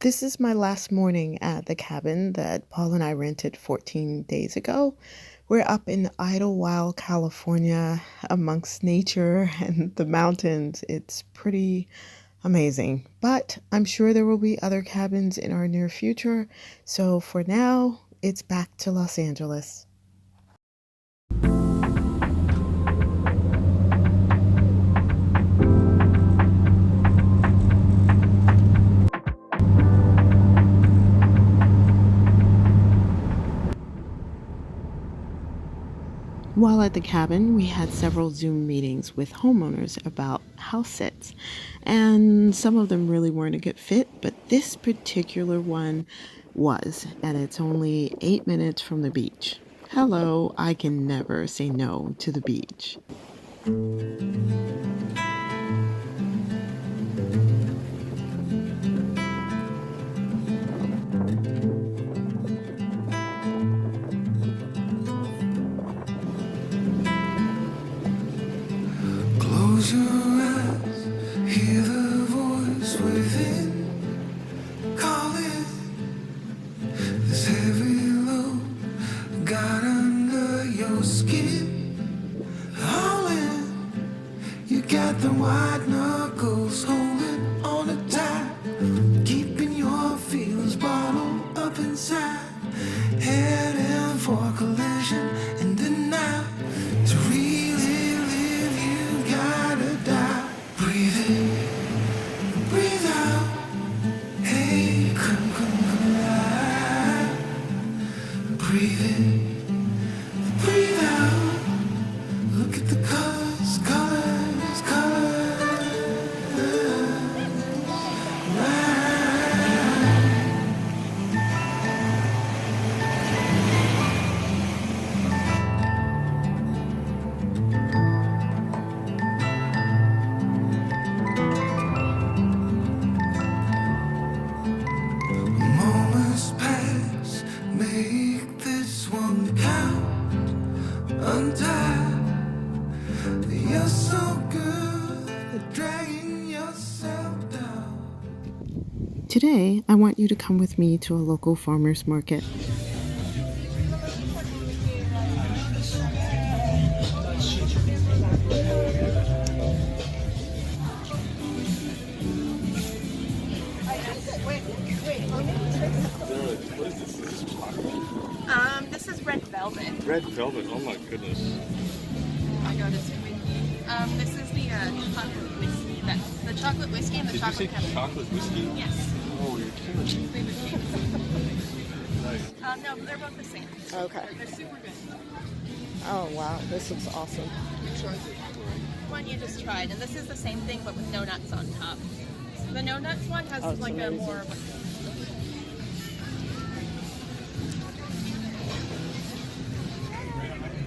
This is my last morning at the cabin that Paul and I rented 14 days ago. We're up in Idlewild, California, amongst nature and the mountains. It's pretty amazing, but I'm sure there will be other cabins in our near future. So for now, it's back to Los Angeles. While at the cabin, we had several Zoom meetings with homeowners about house sits, and some of them really weren't a good fit, but this particular one was, and it's only 8 minutes from the beach. Hello, I can never say no to the beach. Close your eyes, hear the voice within, calling this heavy load got under your skin, hauling. You got the white knuckles holding on it tight, keeping your feelings bottled up inside, heading for collision in the night. To really live, you gotta die. Breathe in, breathe out. Hey, come alive. Breathe in, breathe out. Look at the colors, colors, colors. Right. Moments pass, make this one count. Untie, you're so good at dragging yourself down. Today, I want you to come with me to a local farmer's market. This is red velvet. Red velvet, oh my goodness. Oh my god, it's windy. This is the chocolate whiskey. That's the chocolate whiskey and the Did chocolate you say cafe. chocolate whiskey? Yes. Oh, you're kidding me. Nice. No, they're both the same. Okay. They're super good. Oh, wow. This looks awesome. One you just tried, and this is the same thing but with no nuts on top. The no nuts one has Oh, it's like amazing. a more.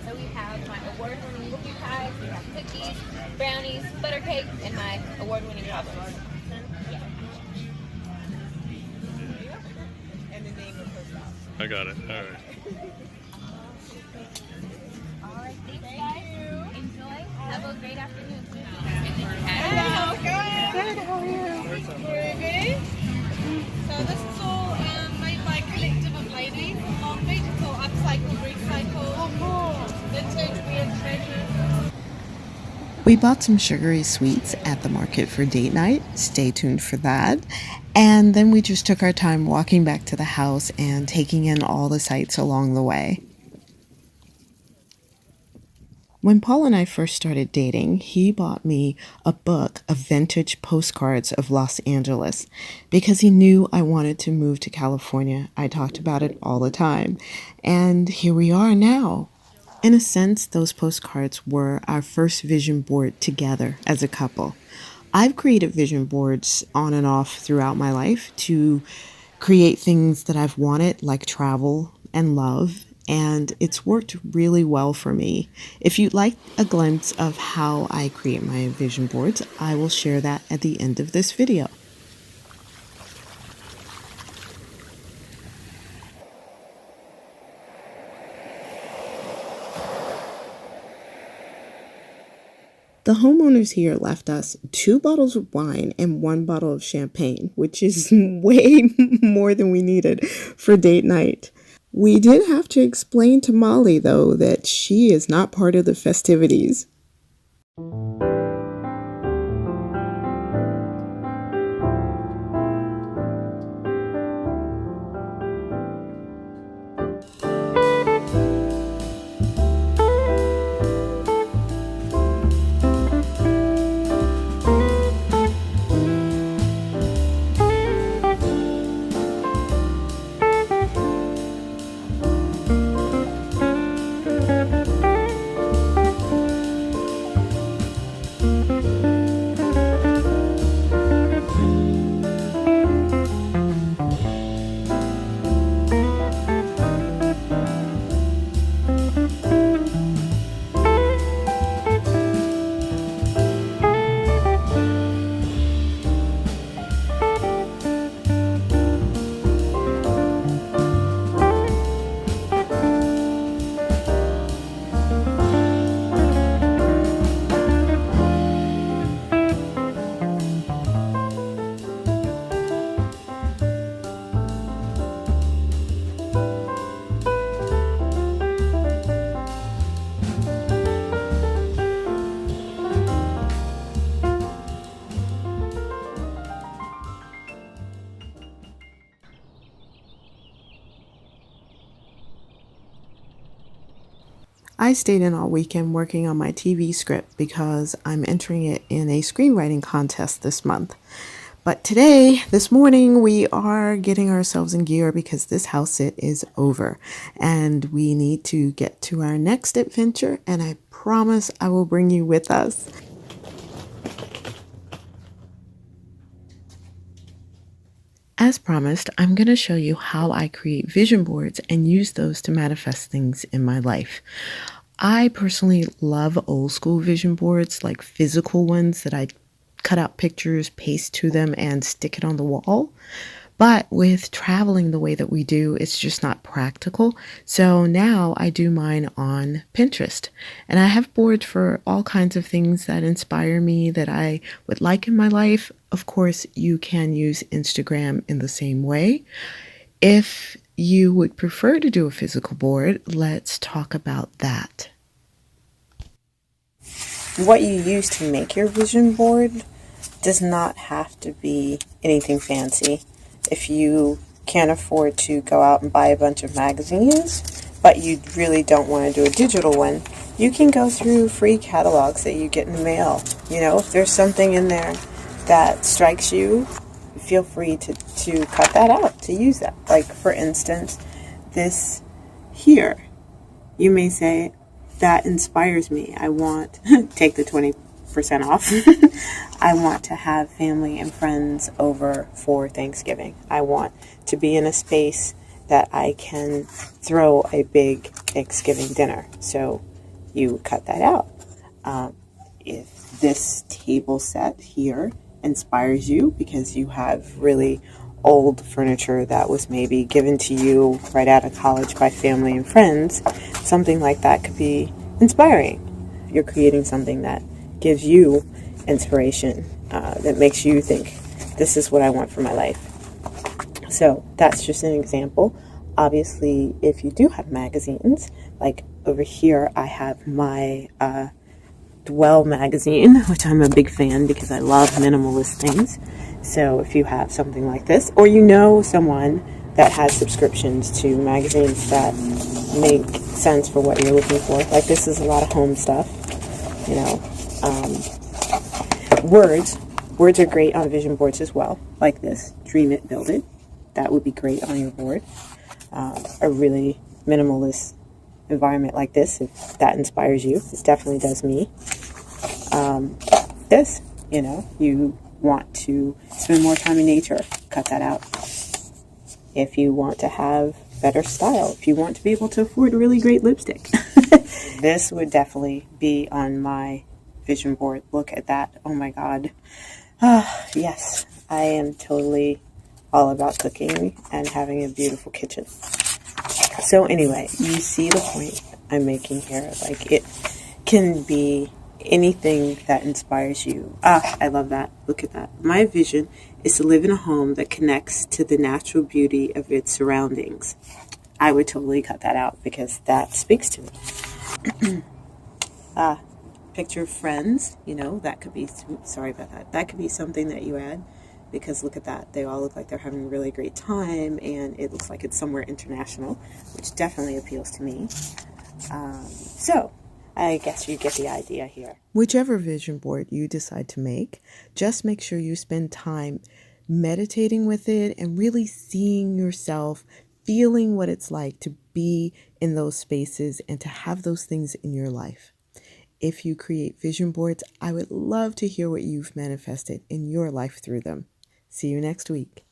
So we have my award-winning cookie pies, we have cookies, brownies, butter cake, and my award-winning chocolate. Yeah. I got it, alright. All right, thanks guys. Enjoy. Have a great afternoon. Good, how are you? Very good. So this is all made by a collective of ladies in Long Beach. It's all upcycled, recycled, vintage, weird treasures. We bought some sugary sweets at the market for date night. Stay tuned for that. And then we just took our time walking back to the house and taking in all the sights along the way. When Paul and I first started dating, he bought me a book of vintage postcards of Los Angeles because he knew I wanted to move to California. I talked about it all the time. And here we are now. In a sense, those postcards were our first vision board together as a couple. I've created vision boards on and off throughout my life to create things that I've wanted, like travel and love, and it's worked really well for me. If you'd like a glimpse of how I create my vision boards, I will share that at the end of this video. The homeowners here left us 2 bottles of wine and 1 bottle of champagne, which is way more than we needed for date night. We did have to explain to Molly, though, that she is not part of the festivities. I stayed in all weekend working on my TV script because I'm entering it in a screenwriting contest this month. But today, this morning, we are getting ourselves in gear because this house sit is over and we need to get to our next adventure, and I promise I will bring you with us. As promised, I'm going to show you how I create vision boards and use those to manifest things in my life. I personally love old school vision boards, like physical ones that I cut out pictures, paste to them, and stick it on the wall. But with traveling the way that we do, it's just not practical. So now I do mine on Pinterest. And I have boards for all kinds of things that inspire me, that I would like in my life. Of course, you can use Instagram in the same way. If you would prefer to do a physical board, let's talk about that. What you use to make your vision board does not have to be anything fancy. If you can't afford to go out and buy a bunch of magazines, but you really don't want to do a digital one, you can go through free catalogs that you get in the mail. You know, if there's something in there that strikes you, feel free to cut that out, to use that. Like, for instance, this here. You may say, that inspires me. I want, take the 20% off. I want to have family and friends over for Thanksgiving. I want to be in a space that I can throw a big Thanksgiving dinner. So you cut that out. If this table set here inspires you because you have really old furniture that was maybe given to you right out of college by family and friends, something like that could be inspiring. You're creating something that gives you inspiration, that makes you think, this is what I want for my life. So that's just an example. Obviously, if you do have magazines, like over here I have my Dwell magazine, which I'm a big fan because I love minimalist things. So if you have something like this, or you know someone that has subscriptions to magazines that make sense for what you're looking for, like this is a lot of home stuff, you know. Words are great on vision boards as well, like this, dream it, build it. That would be great on your board. A really minimalist environment like this, if that inspires you, this definitely does me. This, you know, you want to spend more time in nature, cut that out. If you want to have better style, if you want to be able to afford really great lipstick, this would definitely be on my vision board. Look at that. Oh my God. Yes, I am totally all about cooking and having a beautiful kitchen. So anyway, you see the point I'm making here. Like, it can be anything that inspires you. Ah, I love that. Look at that. My vision is to live in a home that connects to the natural beauty of its surroundings. I would totally cut that out because that speaks to me. Picture of friends, that could be, sorry about that. That could be something that you add because look at that. They all look like they're having a really great time and it looks like it's somewhere international, which definitely appeals to me. So I guess you get the idea here. Whichever vision board you decide to make, just make sure you spend time meditating with it and really seeing yourself, feeling what it's like to be in those spaces and to have those things in your life. If you create vision boards, I would love to hear what you've manifested in your life through them. See you next week.